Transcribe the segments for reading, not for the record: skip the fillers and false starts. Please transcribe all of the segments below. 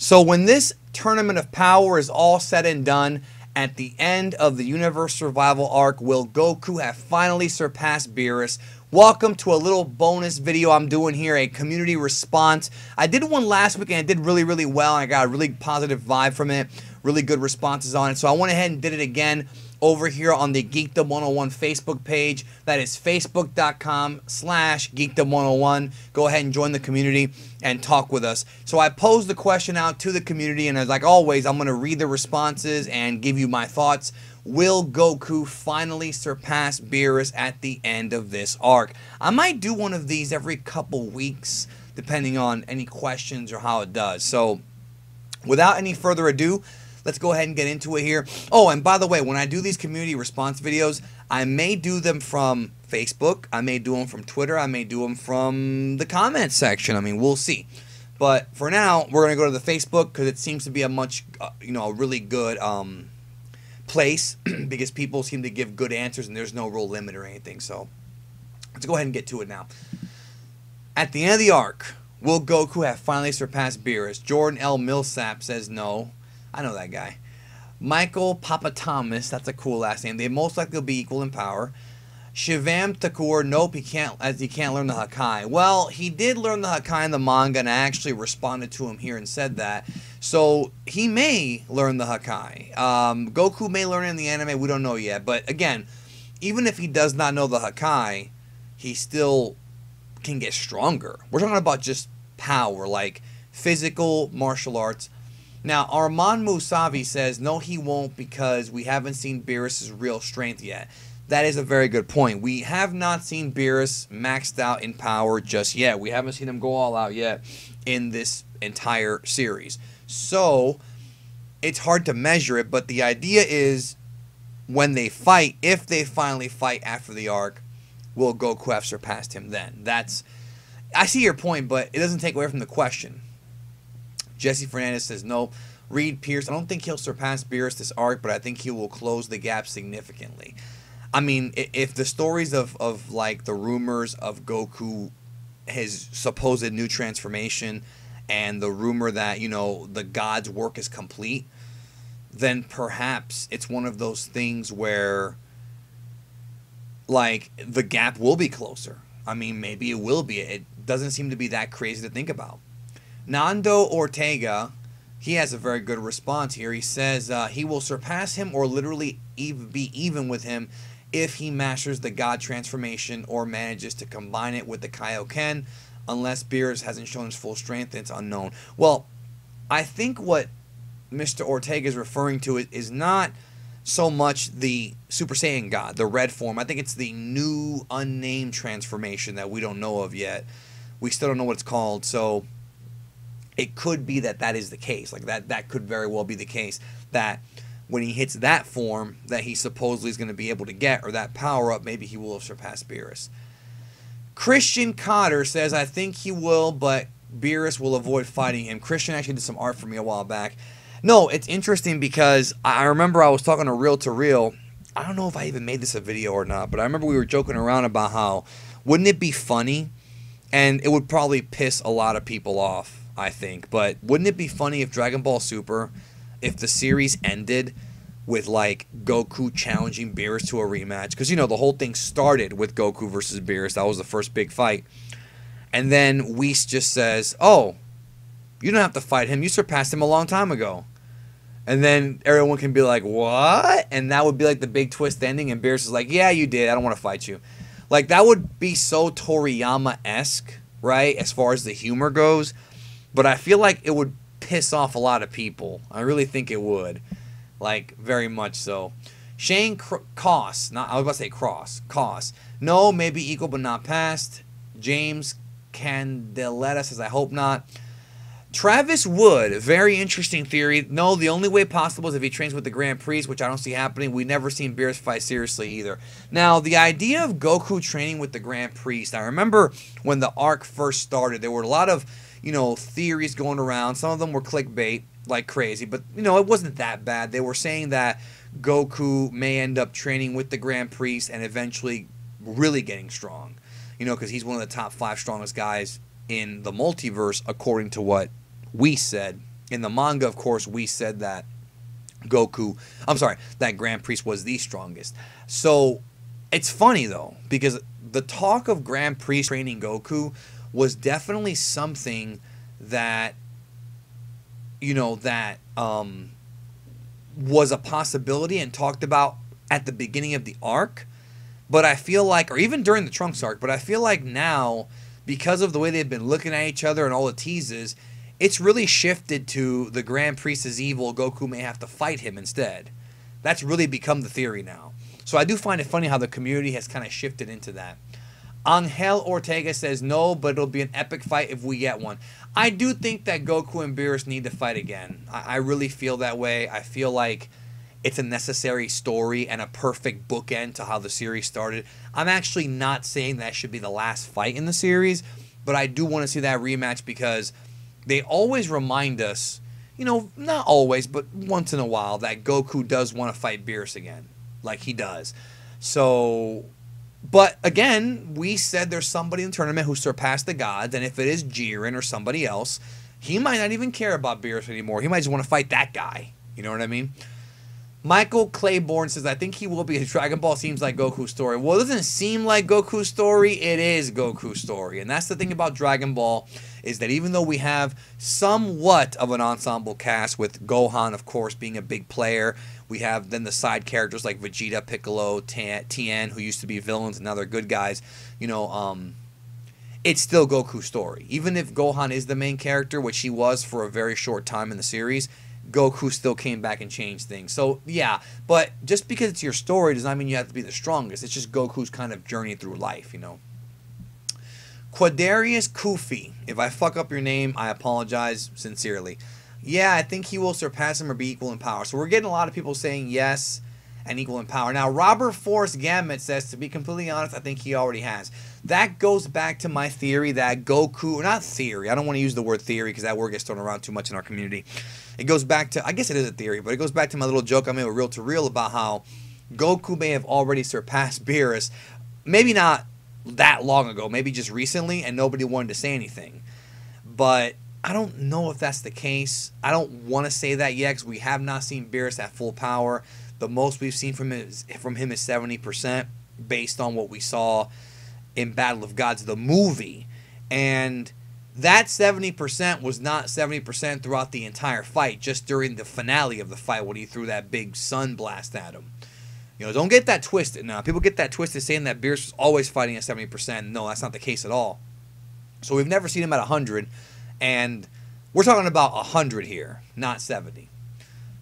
So when this Tournament of Power is all said and done, at the end of the Universe Survival arc, will Goku have finally surpassed Beerus? Welcome to a little bonus video I'm doing here, a community response. I did one last week and it did really, really well. I got a really positive vibe from it, really good responses on it. So I went ahead and did it again over here on the Geekdom 101 Facebook page. That is facebook.com/Geekdom101. Go ahead and join the community and talk with us. So I posed the question out to the community, and as like always, I'm going to read the responses and give you my thoughts. Will Goku finally surpass Beerus at the end of this arc? I might do one of these every couple weeks, depending on any questions or how it does. So without any further ado, let's go ahead and get into it here. Oh, and by the way, when I do these community response videos, I may do them from Facebook. I may do them from Twitter. I may do them from the comments section. I mean, we'll see. But for now, we're going to go to the Facebook because it seems to be a much, a really good place because people seem to give good answers and there's no real limit or anything. So let's go ahead and get to it now. At the end of the arc, will Goku have finally surpassed Beerus? Jordan L. Millsap says no. I know that guy. Michael Papatomas, that's a cool last name. They most likely will be equal in power. Shivam Thakur, nope, he can't learn the Hakai. Well, he did learn the Hakai in the manga, and I actually responded to him here and said that. So he may learn the Hakai. Goku may learn it in the anime, we don't know yet. But again, even if he does not know the Hakai, he still can get stronger. We're talking about just power, like physical martial arts. Now, Armand Musavi says, no, he won't because we haven't seen Beerus' real strength yet. That is a very good point. We have not seen Beerus maxed out in power just yet. We haven't seen him go all out yet in this entire series. So, it's hard to measure it, but the idea is when they fight, if they finally fight after the arc, will Goku have surpassed him then? I see your point, but it doesn't take away from the question. Jesse Fernandez says no. Reed Pierce, I don't think he'll surpass Beerus this arc, but I think he will close the gap significantly. I mean, if the stories of like the rumors of Goku, his supposed new transformation, and the rumor that, the God's work is complete, then perhaps it's one of those things where, like, the gap will be closer. I mean, maybe it will be. It doesn't seem to be that crazy to think about. Nando Ortega, he has a very good response here. He says he will surpass him or literally be even with him if he masters the God transformation or manages to combine it with the Kaioken. Unless Beerus hasn't shown his full strength, it's unknown. Well, I think what Mr. Ortega is referring to is not so much the Super Saiyan God, the red form. I think it's the new unnamed transformation that we don't know of yet. We still don't know what it's called, so it could be that is the case. Like that could very well be the case, that when he hits that form that he supposedly is going to be able to get, or that power up, maybe he will have surpassed Beerus. Christian Cotter says, I think he will, but Beerus will avoid fighting him. Christian actually did some art for me a while back. No, it's interesting because I remember I was talking to Real to Real. I don't know if I even made this a video or not, but I remember we were joking around about how, wouldn't it be funny? And it would probably piss a lot of people off, I think. But wouldn't it be funny if Dragon Ball Super, if the series ended with, like, Goku challenging Beerus to a rematch? Because, the whole thing started with Goku versus Beerus. That was the first big fight. And then Whis just says, oh, you don't have to fight him. You surpassed him a long time ago. And then everyone can be like, what? And that would be, like, the big twist ending. And Beerus is like, yeah, you did. I don't want to fight you. Like, that would be so Toriyama-esque, right, as far as the humor goes. But I feel like it would piss off a lot of people. I really think it would. Like, very much so. Shane Koss. I was about to say Koss. No, maybe equal but not past. James Candeletta says, I hope not. Travis Wood, very interesting theory. No, the only way possible is if he trains with the Grand Priest, which I don't see happening. We've never seen Beerus fight seriously either. Now, the idea of Goku training with the Grand Priest, I remember when the arc first started, there were a lot of, theories going around. Some of them were clickbait like crazy, but, it wasn't that bad. They were saying that Goku may end up training with the Grand Priest and eventually really getting strong, because he's one of the top 5 strongest guys in the multiverse, according to what we said, In the manga, of course, we said that that Grand Priest was the strongest. So it's funny though, because the talk of Grand Priest training Goku was definitely something that, was a possibility and talked about at the beginning of the arc. But I feel like, or even during the Trunks arc, but I feel like now, because of the way they've been looking at each other and all the teases, it's really shifted to the Grand Priest is evil, Goku may have to fight him instead. That's really become the theory now. So I do find it funny how the community has kind of shifted into that. Angel Ortega says no, but it'll be an epic fight if we get one. I do think that Goku and Beerus need to fight again. I really feel that way. I feel like it's a necessary story and a perfect bookend to how the series started. I'm actually not saying that should be the last fight in the series, but I do want to see that rematch because they always remind us, not always, but once in a while, that Goku does want to fight Beerus again. Like he does. So, but again, we said there's somebody in the tournament who surpassed the gods, and if it is Jiren or somebody else, he might not even care about Beerus anymore. He might just want to fight that guy. You know what I mean? Michael Claiborne says, I think he will be. Dragon Ball seems like Goku's story. Well, it doesn't seem like Goku's story. It is Goku's story. And that's the thing about Dragon Ball, is that even though we have somewhat of an ensemble cast, with Gohan, of course, being a big player, we have then the side characters like Vegeta, Piccolo, Tien, who used to be villains and now they're good guys. It's still Goku's story. Even if Gohan is the main character, which he was for a very short time in the series, Goku still came back and changed things. So, yeah, but just because it's your story does not mean you have to be the strongest. It's just Goku's kind of journey through life, Quadarius Kufi. If I fuck up your name, I apologize sincerely. Yeah, I think he will surpass him or be equal in power. So we're getting a lot of people saying yes and equal in power. Now, Robert Forrest Gambit says, to be completely honest, I think he already has. That goes back to my theory that Goku, not theory, I don't want to use the word theory because that word gets thrown around too much in our community. It goes back to, I guess it is a theory, but it goes back to my little joke I made with Real to Real about how Goku may have already surpassed Beerus, maybe not that long ago, maybe just recently, and nobody wanted to say anything. But I don't know if that's the case. I don't want to say that yet because we have not seen Beerus at full power. The most we've seen from him is 70% based on what we saw in Battle of Gods, the movie. And that 70% was not 70% throughout the entire fight, just during the finale of the fight when he threw that big sun blast at him. Don't get that twisted. Now, people get that twisted saying that Beerus was always fighting at 70%. No, that's not the case at all. So we've never seen him at 100, and we're talking about 100 here, not 70.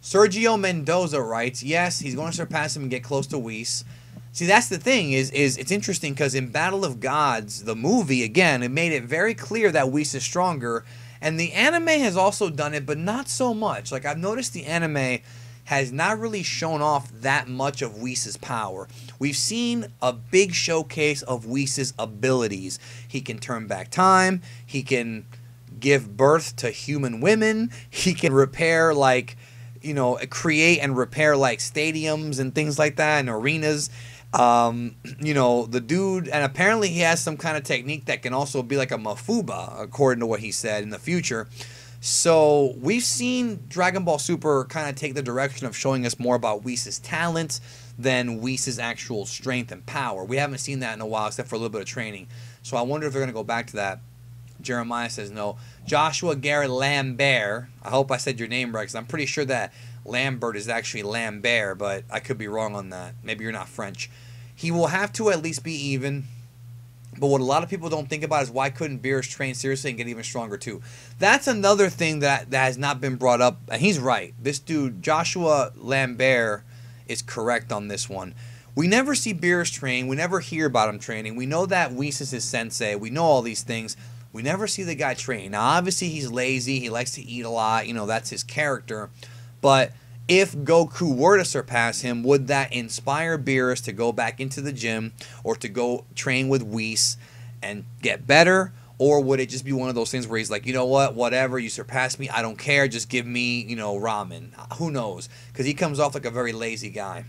Sergio Mendoza writes, yes, he's going to surpass him and get close to Whis. See, that's the thing, is it's interesting because in Battle of Gods, the movie, again, it made it very clear that Whis is stronger, and the anime has also done it, but not so much. Like, I've noticed the anime has not really shown off that much of Whis' power. We've seen a big showcase of Whis' abilities. He can turn back time, he can give birth to human women, he can repair, create and repair, stadiums and things like that, and arenas. The dude, and apparently he has some kind of technique that can also be like a Mafuba, according to what he said, in the future. So we've seen Dragon Ball Super kind of take the direction of showing us more about Whis' talent than Whis' actual strength and power. We haven't seen that in a while, except for a little bit of training. So I wonder if they're going to go back to that. Jeremiah says no. Joshua Garrett Lambert, I hope I said your name right, because I'm pretty sure that Lambert is actually Lambert, but I could be wrong on that. Maybe you're not French. He will have to at least be even. But what a lot of people don't think about is why couldn't Beerus train seriously and get even stronger too? That's another thing that has not been brought up. And he's right. This dude, Joshua Lambert, is correct on this one. We never see Beerus train. We never hear about him training. We know that Whis is his sensei. We know all these things. We never see the guy train. Now, obviously, he's lazy. He likes to eat a lot. That's his character. But if Goku were to surpass him, would that inspire Beerus to go back into the gym or to go train with Whis and get better? Or would it just be one of those things where he's like, you know what, whatever, you surpassed me, I don't care, just give me, ramen. Who knows? Because he comes off like a very lazy guy.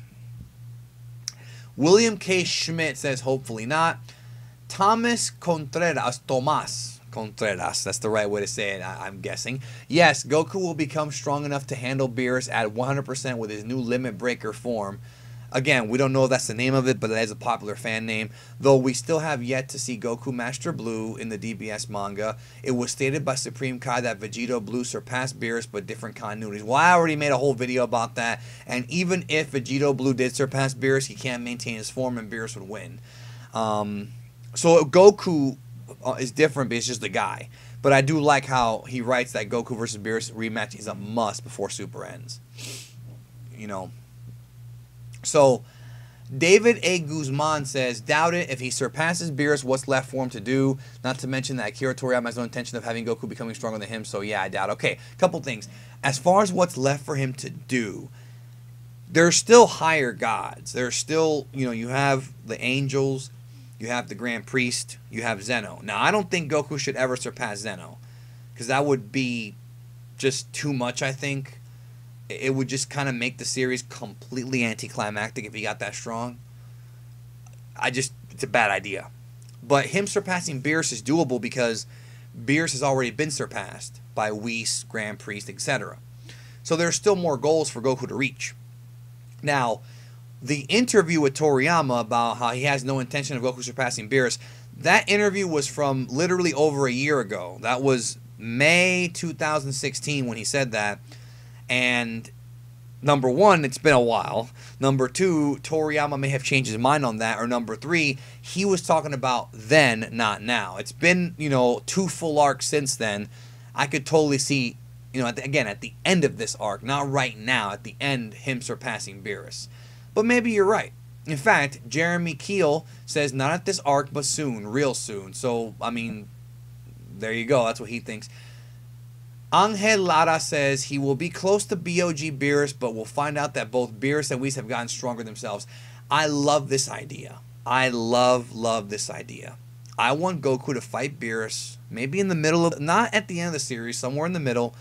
William K. Schmidt says, hopefully not. Tomas Contreras. That's the right way to say it, I'm guessing. Yes, Goku will become strong enough to handle Beerus at 100% with his new Limit Breaker form. Again, we don't know if that's the name of it, but that is a popular fan name. Though we still have yet to see Goku Master Blue in the DBS manga. It was stated by Supreme Kai that Vegito Blue surpassed Beerus, but different continuities. Well, I already made a whole video about that. And even if Vegito Blue did surpass Beerus, he can't maintain his form and Beerus would win. So Goku is different, but it's just the guy. But I do like how he writes that Goku versus Beerus rematch is a must before Super ends. You know. So, David A. Guzman says, doubt it. If he surpasses Beerus, what's left for him to do? Not to mention that Akira Toriyama has no intention of having Goku becoming stronger than him, so yeah, I doubt. Okay, couple things. As far as what's left for him to do, there's still higher gods. There's still, you know, you have the angels, you have the Grand Priest, you have Zeno. Now, I don't think Goku should ever surpass Zeno, because that would be just too much, I think. It would just kind of make the series completely anticlimactic if he got that strong. It's a bad idea. But him surpassing Beerus is doable because Beerus has already been surpassed by Whis, Grand Priest, etc. So there's still more goals for Goku to reach. Now, the interview with Toriyama about how he has no intention of Goku surpassing Beerus, that interview was from literally over a year ago. That was May 2016 when he said that. And number one, it's been a while. Number two, Toriyama may have changed his mind on that. Or number three, he was talking about then, not now. It's been, 2 full arcs since then. I could totally see, at the end of this arc, not right now, at the end, him surpassing Beerus. But maybe you're right. In fact, Jeremy Keel says not at this arc, but soon, real soon. So, I mean, there you go. That's what he thinks. Angel Lara says he will be close to BOG Beerus, but we'll find out that both Beerus and Whis have gotten stronger themselves. I love this idea. I love this idea. I want Goku to fight Beerus, maybe in the middle of, not at the end of the series, somewhere in the middle,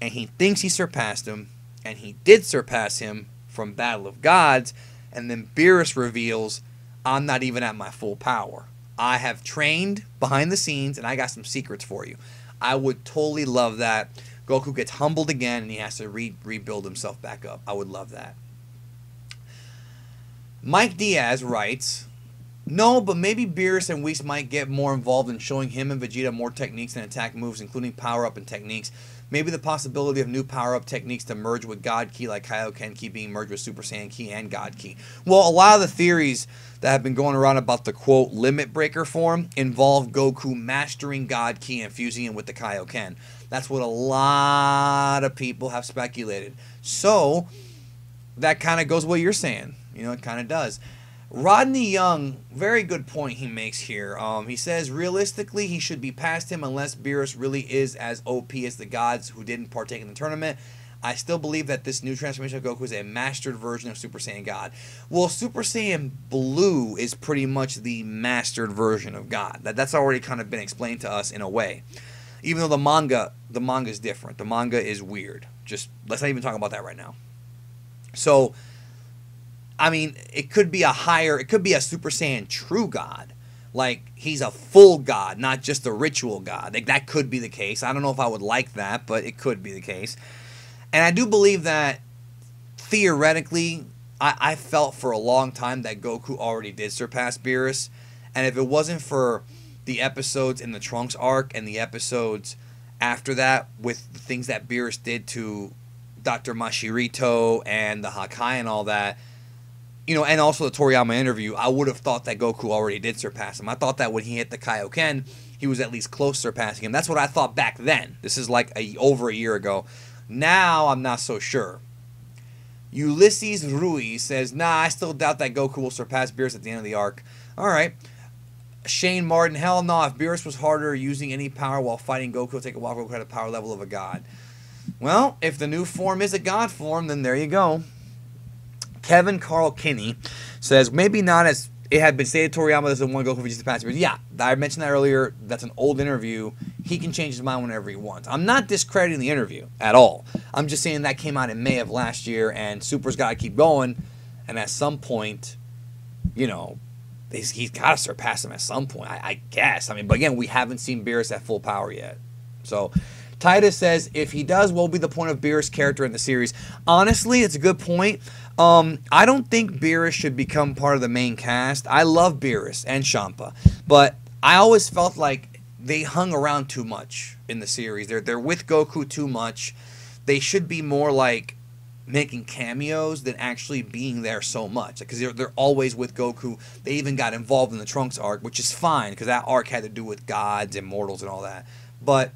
and he thinks he surpassed him, and he did surpass him from Battle of Gods, and then Beerus reveals, I'm not even at my full power. I have trained behind the scenes, and I got some secrets for you. I would totally love that. Goku gets humbled again and he has to rebuild himself back up. I would love that. Mike Diaz writes, no, but maybe Beerus and Whis might get more involved in showing him and Vegeta more techniques and attack moves, including power-up and techniques. Maybe the possibility of new power-up techniques to merge with God Ki, like Kaioken Ki being merged with Super Saiyan Ki and God Ki. Well, a lot of the theories that have been going around about the, quote, Limit Breaker form involve Goku mastering God Ki and fusing it with the Kaioken. That's what a lot of people have speculated. So, that kind of goes what you're saying. It kind of does. Rodney Young, very good point he makes here. He says, realistically, he should be past him unless Beerus really is as OP as the gods who didn't partake in the tournament. I still believe that this new transformation of Goku is a mastered version of Super Saiyan God. Well, Super Saiyan Blue is pretty much the mastered version of God. That's already kind of been explained to us in a way. Even though the manga is different. The manga is weird. Just, let's not even talk about that right now. So, I mean, it could be a Super Saiyan true God. Like, he's a full God, not just a ritual God. Like, that could be the case. I don't know if I would like that, but it could be the case. And I do believe that, theoretically, I felt for a long time that Goku already did surpass Beerus. And if it wasn't for the episodes in the Trunks arc and the episodes after that with the things that Beerus did to Dr. Mashirito and the Hakai and all that, and also the Toriyama interview, I would have thought that Goku already did surpass him. I thought that when he hit the Kaioken, he was at least close to surpassing him. That's what I thought back then. This is like over a year ago. Now, I'm not so sure. Ulysses Ruiz says, nah, I still doubt that Goku will surpass Beerus at the end of the arc. Alright. Shane Martin, hell no. If Beerus was harder using any power while fighting Goku, it'll take a while for Goku to have the power level of a god. Well, if the new form is a god form, then there you go. Kevin Carl Kinney says, maybe not as it had been stated, Toriyama doesn't want Goku to surpass Beerus. Yeah, I mentioned that earlier. That's an old interview. He can change his mind whenever he wants. I'm not discrediting the interview at all. I'm just saying that came out in May of last year, and Super's got to keep going. And at some point, he's got to surpass him at some point, I guess. I mean, but again, we haven't seen Beerus at full power yet. So Titus says, if he does, what will be the point of Beerus' character in the series? Honestly, it's a good point. I don't think Beerus should become part of the main cast. I love Beerus and Champa, but I always felt like they hung around too much in the series. They're with Goku too much. They should be more like making cameos than actually being there so much, because they're always with Goku. They even got involved in the Trunks arc, which is fine because that arc had to do with gods and mortals and all that. But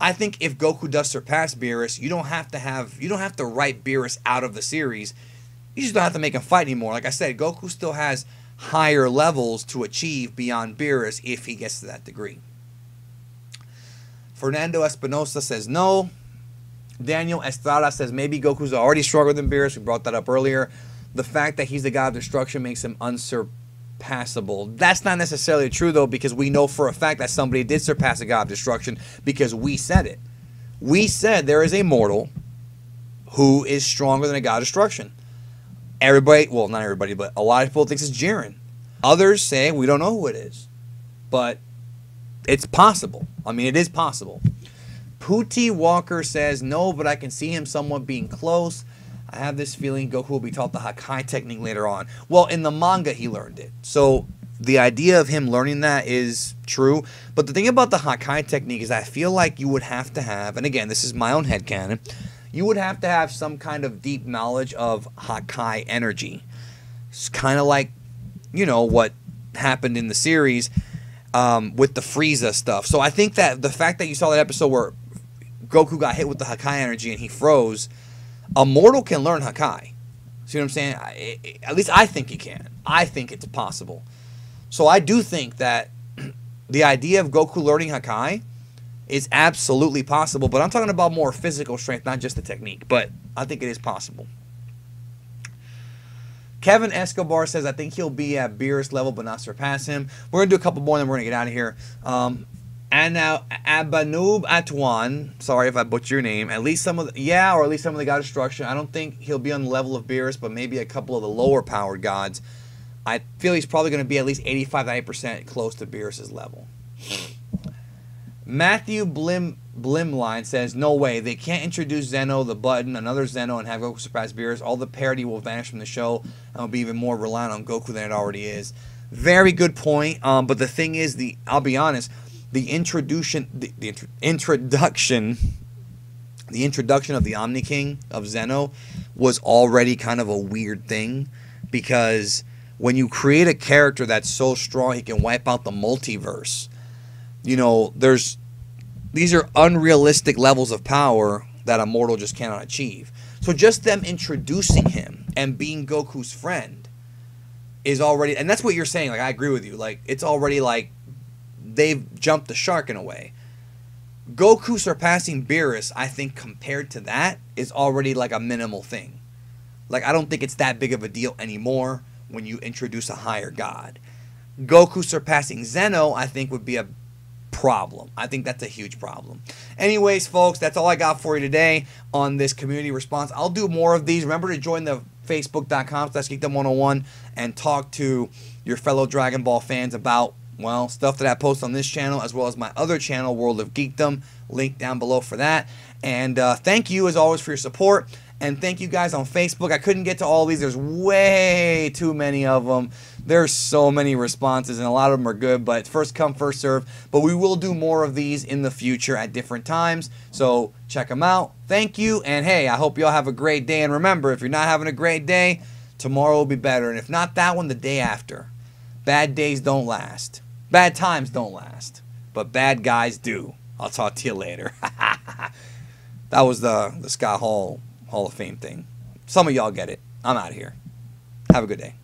I think if Goku does surpass Beerus, you don't have to write Beerus out of the series. You just don't have to make him fight anymore. Like I said, Goku still has higher levels to achieve beyond Beerus if he gets to that degree. Fernando Espinosa says no. Daniel Estrada says maybe Goku's already stronger than Beerus. We brought that up earlier. The fact that he's the god of destruction makes him unsurpassable. That's not necessarily true, though, because we know for a fact that somebody did surpass the god of destruction because we said it. We said there is a mortal who is stronger than a god of destruction. Everybody, well, not everybody, but a lot of people think it's Jiren. Others say we don't know who it is. But it's possible. I mean, it is possible. Pootie Walker says, no, but I can see him somewhat being close. I have this feeling Goku will be taught the Hakai technique later on. Well, in the manga, he learned it. So the idea of him learning that is true. But the thing about the Hakai technique is I feel like you would have to have, and again, this is my own headcanon, you would have to have some kind of deep knowledge of Hakai energy. It's kind of like, you know, what happened in the series with the Frieza stuff. So I think that the fact that you saw that episode where Goku got hit with the Hakai energy and he froze, a mortal can learn Hakai. See what I'm saying? At least I think he can. I think it's possible. So I do think that the idea of Goku learning Hakai is absolutely possible, but I'm talking about more physical strength, not just the technique. But I think it is possible. Kevin Escobar says, I think he'll be at Beerus level, but not surpass him. We're going to do a couple more, and then we're going to get out of here. And now, Abanoob Atwan, sorry if I butcher your name, at least some of the, or at least some of the God of Destruction. I don't think he'll be on the level of Beerus, but maybe a couple of the lower powered gods. I feel he's probably going to be at least 85-90% close to Beerus' level. Matthew Blimline says, no way. They can't introduce Zeno, the button, another Zeno, and have Goku surpass Beerus. All the parody will vanish from the show and will be even more reliant on Goku than it already is. Very good point. But the thing is, I'll be honest, the introduction of the Omni King of Zeno was already kind of a weird thing, because when you create a character that's so strong he can wipe out the multiverse, you know, these are unrealistic levels of power that a mortal just cannot achieve. So just them introducing him and being Goku's friend is already, and that's what you're saying, like, I agree with you, like, it's already like they've jumped the shark in a way. Goku surpassing Beerus, I think, compared to that, is already like a minimal thing. Like, I don't think it's that big of a deal anymore when you introduce a higher god. Goku surpassing Zeno, I think, would be a problem. I think that's a huge problem. Anyways, folks, that's all I got for you today on this community response. I'll do more of these. Remember to join the facebook.com/geekdom101 and talk to your fellow Dragon Ball fans about, well, stuff that I post on this channel, as well as my other channel, World of Geekdom. Link down below for that. And thank you, as always, for your support. And thank you guys on Facebook. I couldn't get to all these. There's way too many of them. There's so many responses, and a lot of them are good, but it's first come, first serve. But we will do more of these in the future at different times. So check them out. Thank you. And hey, I hope you all have a great day. And remember, if you're not having a great day, tomorrow will be better. And if not that one, the day after. Bad days don't last. Bad times don't last. But bad guys do. I'll talk to you later. That was the Scott Hall of Fame thing. Some of y'all get it. I'm out of here. Have a good day.